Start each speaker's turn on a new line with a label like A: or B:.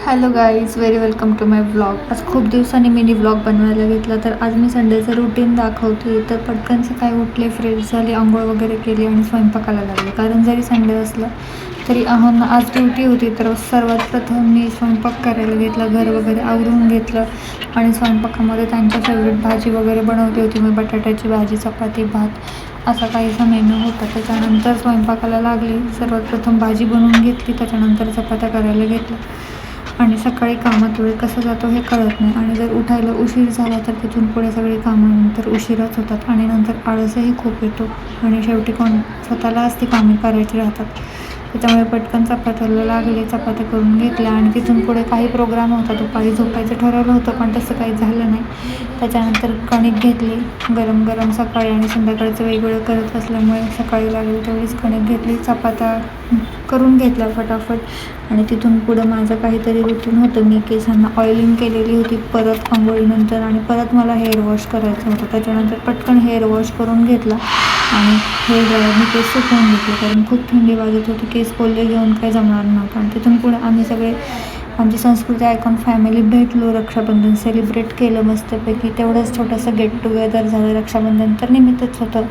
A: Hello guys, very welcome to my vlog. आज खूप दिवसांनी मिनी व्लॉग बनवायला घेतला. तर आज मी संडेचं रुटीन दाखवते. तर पटकन सकाळी उठले, फ्रेश झाले, आंघोळ वगैरे केली आणि स्वयंपाकाला लागले. कारण जरी संडे असला तरी आज ड्युटी होती. तर सर्वात प्रथम मी स्वयंपाक करायला घेतला, घर वगैरे आवरून घेतलं आणि स्वयंपाकामध्ये त्यांच्या फेवरेट भाजी वगैरे बनवली होती मी. बटाट्याची भाजी, चपाती, भात असा काहीसा मेनू होता. त्याच्यानंतर स्वयंपाकाला लागली. सर्वात प्रथम भाजी बनवून घेतली, त्याच्यानंतर चपात्या करायला घेतल्या. आणि सकाळी कामात वेळ कसा जातो हे कळत नाही. आणि जर उठायला उशीर झाला तर तिथून पुढे सगळी कामं नंतर उशिराच होतात आणि नंतर आळसही खूप येतो आणि शेवटी स्वतःलाच ती कामे करायची राहतात. त्याच्यामुळे पटकन चपात्याला लागले, चपात्या करून घेतल्या आणि तिथून पुढे काही प्रोग्राम होता. दुपारी झोपायचं ठरवलं होतं पण तसं काही झालं नाही. त्याच्यानंतर कणिक घेतली गरम गरम. सकाळी आणि संध्याकाळचं वेगवेगळं करत असल्यामुळे सकाळी लागली तेवढीच कणिक घेतली, चपात्या करून घेतल्या फटाफट. आणि तिथून पुढं माझं काहीतरी रुटीन होतं. मी केसांना ऑइलिंग केलेली होती परत आंघोळीनंतर आणि परत मला हेअर वॉश करायचं होतं. त्याच्यानंतर पटकन हेअर वॉश करून घेतला आणि हेअर ड्रायरने केस सुकवून घेतले. कारण खूप थंडी वाजत होती, केस कोल्हे घेऊन काही जमणार नव्हतं. आणि तिथून पुढे आम्ही सगळे आमची संस्कृती आयकॉन फॅमिली भेटलो. रक्षाबंधन सेलिब्रेट केलं मस्तपैकी. तेवढंच छोटंसं गेट टुगेदर झालं. रक्षाबंधन तर निमित्तच होतं.